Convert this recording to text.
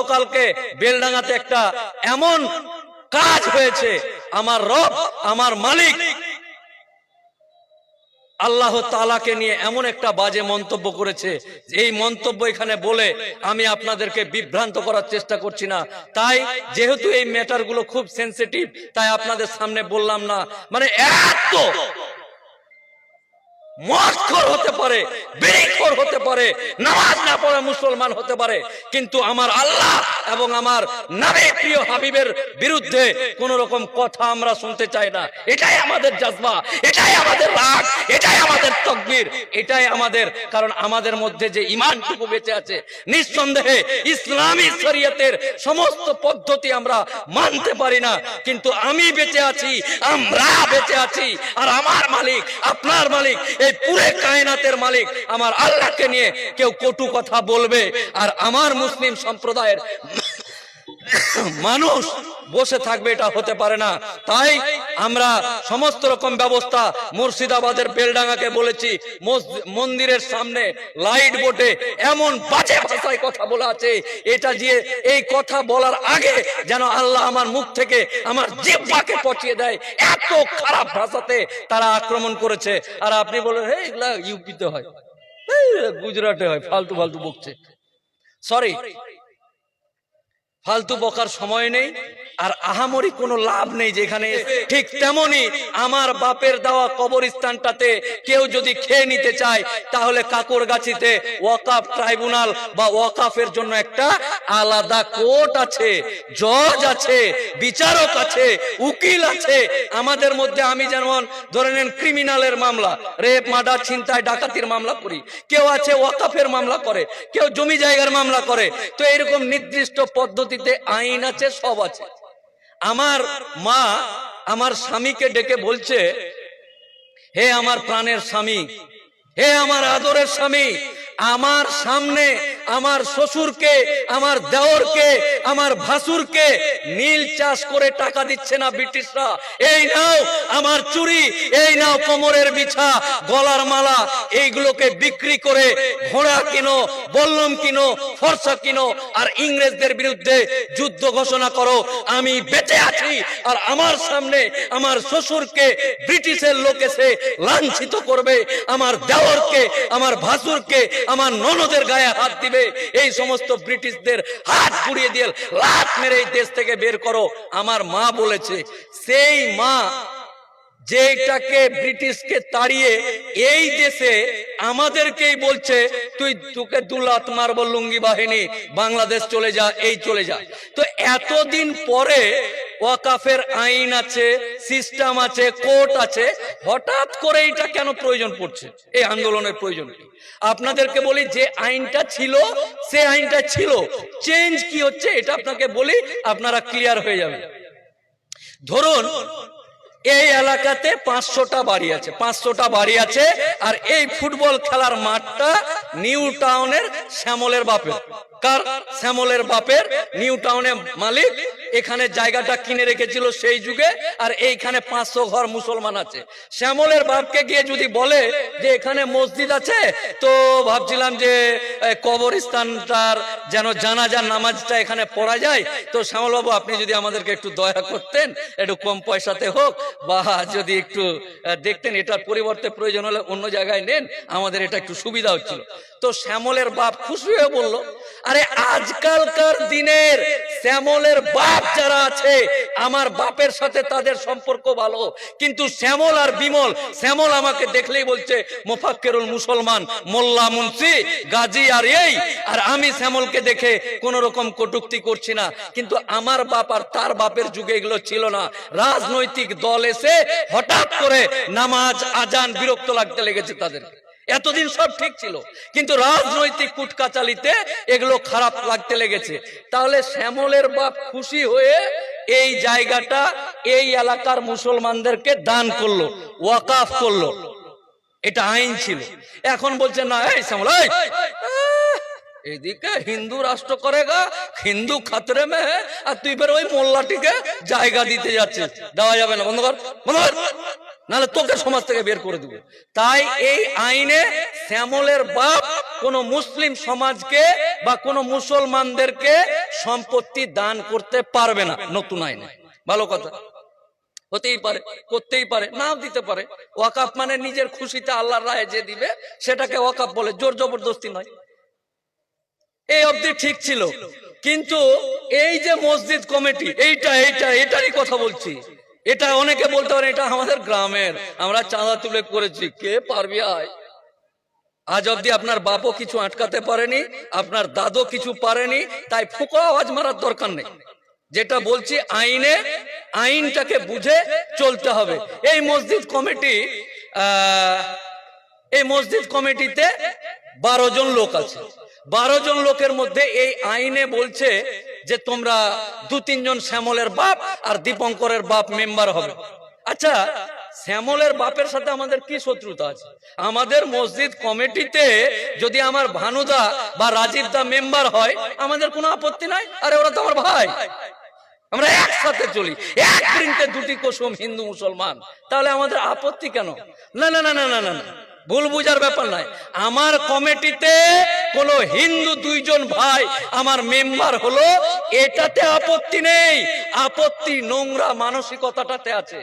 গতকালকে বেলডাঙ্গাতে একটা এমন কাজ হয়েছে, আমার রব আমার মালিক আল্লাহ তাআলাকে নিয়ে এমন একটা বাজে মন্তব্য করেছে। এই মন্তব্য এখানে বলে আমি আপনাদেরকে বিভ্রান্ত করার চেষ্টা করছি না, তাই যেহেতু এই ম্যাটারগুলো খুব সেনসিটিভ তাই আপনাদের সামনে বললাম না। মানে এত মদখোর হতে পারে, বিড়িখোর হতে পারে, নামাজ না পড়া মুসলমান হতে পারে, কিন্তু আমার আল্লাহ এবং আমার নবী প্রিয় হাবিবের বিরুদ্ধে কোন রকম কথা আমরা শুনতে চাই না। এটাই আমাদের জজবা, এটাই আমাদের রাগ, এটাই আমাদের তাকবীর, এটাই আমাদের, কারণ আমাদের মধ্যে যে ঈমানটুকু বেঁচে আছে, নিঃসন্দেহে ইসলামী শরীয়তের সমস্ত পদ্ধতি আমরা মানতে পারি না, কিন্তু আমি বেঁচে আছি, আমরা বেঁচে আছি, আর আমার মালিক আপনার মালিক এই পুরো কায়নাতের মালিক আমার আল্লাহকে নিয়ে কেউ কটু কথা বলবে আর আমার মুসলিম সম্প্রদায়ের মানুষ বসে থাকবে, এটা হতে পারে না। তাই আমরা সমস্ত রকম ব্যবস্থা মুর্শিদাবাদের বেলডাঙ্গাকে বলেছি, মন্দিরের সামনে লাইট বোর্ডে এমন বাজে ভাষায় কথা বলা আছে, এটা দিয়ে এই কথা বলার আগে যেন আল্লাহ আমার মুখ থেকে আমার জিহ্বাকে পচিয়ে দেয়, এত খারাপ ভাষাতে তারা আক্রমণ করেছে। আর আপনি বলেন হে এগুলা ইউপিতে হয়, গুজরাটে হয়, ফালতু ফালতু বকছে। সরি, ফালতু বকার সময় নেই, আর আহামরি কোনো লাভ নেই যেখানে। ঠিক তেমনি আমার বাপের দেওয়া কবরস্থানটাতে কেউ যদি খেয়ে নিতে চায়, তাহলে কাকরগাছিতে ওয়াকাফ ট্রাইব্যুনাল বা ওয়াকাফের জন্য একটা আলাদা কোর্ট আছে, জজ আছে, বিচারক আছে, উকিল আছে। আমাদের মধ্যে আমি যেমন ধরে নেন ক্রিমিনালের মামলা, রেপ মার্ডার ছিনতাই ডাকাতির মামলা করি, কেউ আছে ওয়াকাফের মামলা করে, কেউ জমি জায়গার মামলা করে। তো এরকম নির্দিষ্ট পদ্ধতিতে আইন আছে, সব আছে। আমার মা আমার স্বামীকে ডেকে বলছে, হে আমার প্রাণের স্বামী, হে আমার আদরের স্বামী, আমার সামনে আমার শ্বশুরকে, আমার দেওরকে, আমার ভাসুরকে নীল চাষ করে টাকা দিচ্ছে না ব্রিটিশরা, এই নাও আমার চুড়ি, এই নাও কোমরের বিছা, গলার মালা, এইগুলোকে বিক্রি করে ঘোড়া কিনো, বল্লম কিনো, ফর্সা কিনো, আর ইংরেজদের বিরুদ্ধে যুদ্ধ ঘোষণা করো। আমি বেঁচে আছি, আর আমার সামনে আমার শ্বশুরকে ব্রিটিশের লোক এসে লাঞ্ছিত করবে, আমার দেওরকে, আমার ভাসুরকে, আমার ননদের গায়ে হাত দিবে, এই সমস্ত ব্রিটিশদের হাত পুড়িয়ে দিয়ে লাত মেরে এই দেশ থেকে বের করো। আমার মা বলেছে, সেই মা যেটাকে ব্রিটিশকে তাড়িয়ে এই দেশে আমাদেরকেই বলছে তোকে 2 লাত মারবো, লুঙ্গি বাহিনী, বাংলাদেশ চলে যা, এই চলে যা। তো এতদিন পরে ওয়াকাফের আইন আছে, সিস্টেম আছে, কোর্ট আছে, হঠাৎ করে এটা কেন প্রয়োজন পড়ছে, এই আন্দোলনের প্রয়োজন কি? আপনাদেরকে বলি, যে আইনটা ছিল সে আইনটা ছিল, চেঞ্জ কি হচ্ছে এটা আপনাকে বলি, আপনারা ক্লিয়ার হয়ে যাবে। ধরুন এই এলাকাতে 500টা বাড়ি আছে, 500টা বাড়ি আছে, আর এই ফুটবল খেলার মাঠটা নিউ টাউনের শ্যামলের বাপের। কার? শ্যামলের বাপের। নিউ টাউনের মালিক এখানে জায়গাটা কিনে রেখেছিল সেই যুগে, আর এইখানে 500 ঘর মুসলমান আছে। শ্যামলের বাপকে গিয়ে যদি বলে যে এখানে মসজিদ আছে, তো ভাবছিলাম যে কবরস্থানটার যেন জানাজার নামাজটা এখানে পড়া যায়, তো শ্যামল বাবু আপনি যদি আমাদেরকে একটু দয়া করতেন, একটু কম পয়সাতে হোক, বা যদি একটু দেখতেন, এটার পরিবর্তে প্রয়োজন হলে অন্য জায়গায় নেন, আমাদের এটা একটু সুবিধা হচ্ছিল। তো শ্যামলের বাপ খুশি হয়ে বলল, আরে আজকালকার দিনের শ্যামলের বাপ যারা আছে, আমার বাপের সাথে তাদের সম্পর্ক ভালো, কিন্তু শ্যামল আর বিমল, শ্যামল আমাকে দেখলেই বলছে মোফাক্কেরুল মুসলমান, মোল্লা মুন্সি, গাজী, আর এই, আর আমি শ্যামলকে দেখে কোন রকম কটূক্তি করছি না। কিন্তু আমার বাপ আর তার বাপের যুগে এগুলো ছিল না। রাজনৈতিক দল এসে হঠাৎ করে নামাজ, আজান বিরক্ত লাগতে লেগেছে তাদের। এতদিন সব ঠিক ছিল, কিন্তু রাজনৈতিক কুটকাচালিতে এগুলো খারাপ লাগতে লেগেছে। তাহলে শ্যামলের বাপ খুশি হয়ে এই জায়গাটা এই এলাকার মুসলমানদেরকে দান করলো, ওয়াকাফ করলো, এটা আইন ছিল। এখন বলছে না, এই শ্যামল, এদিকে হিন্দু রাষ্ট্র করেগা, হিন্দু খাতরে মে, আর তুই ফের ওই মোল্লাটিকে জায়গা দিতে যাচ্ছিস, দেওয়া যাবে না, বন্ধ কর, বন্ধ কর, নাহলে তোকে সমাজ থেকে বের করে দেবো। তাই এই আইনে শ্যামলের বাপ কোন মুসলিম সমাজকে বা কোন মুসলমানদেরকে সম্পত্তি দান করতে পারবে না নতুন আইনে। ভালো কথা, হতেই পারে, করতেই পারে, নাও দিতে পারে। ওয়াকাফ মানে নিজের খুশিতে আল্লাহর রায়ে যে দিবে সেটাকে ওয়াকাফ বলে, জোর জবরদস্তি নয়। এই অবধি ঠিক ছিল, কিন্তু এই যে মসজিদ কমিটি এটারই কথা বলছি। এটা অনেকে বলতে পারে এটা আমাদের গ্রামের, আমরা চাঁদা তুলে করেছি, কে পারবি আয়। আজ অব্দি আপনার বাপও কিছু আটকাতে পারেনি, আপনার দাদু কিছু পারেনি, তাই ফুঁকো আওয়াজ মারার দরকার নেই। যেটা বলছি আইনটাকে বুঝে চলতে হবে। এই মসজিদ কমিটিতে 12 জন লোক আছে। 12 জন লোকের মধ্যে এই আইনে বলছে যে তোমরা 2-3 জন শ্যামলের বাপ আর দীপঙ্করের বাপ মেম্বার হবে। আচ্ছা, শ্যামলের বাপের সাথে আমাদের কি শত্রুতা আছে? আমাদের মসজিদ কমিটিতে যদি আমার ভানুদা বা রাজীব দা মেম্বার হয় আমাদের কোনো আপত্তি নাই। আরে ওরা তো আমার ভাই, আমরা একসাথে চলি, এক বৃন্তে দুটি কুসুম, হিন্দু মুসলমান, তাহলে আমাদের আপত্তি কেন? না না না না না না, ভুল বুঝার ব্যাপার নাই। আমার কমিটিতে কোন হিন্দু 2 জন ভাই আমার মেম্বার হলো, এটাতে আপত্তি নেই। আপত্তি নোংরা মানসিকতাটাতে আছে।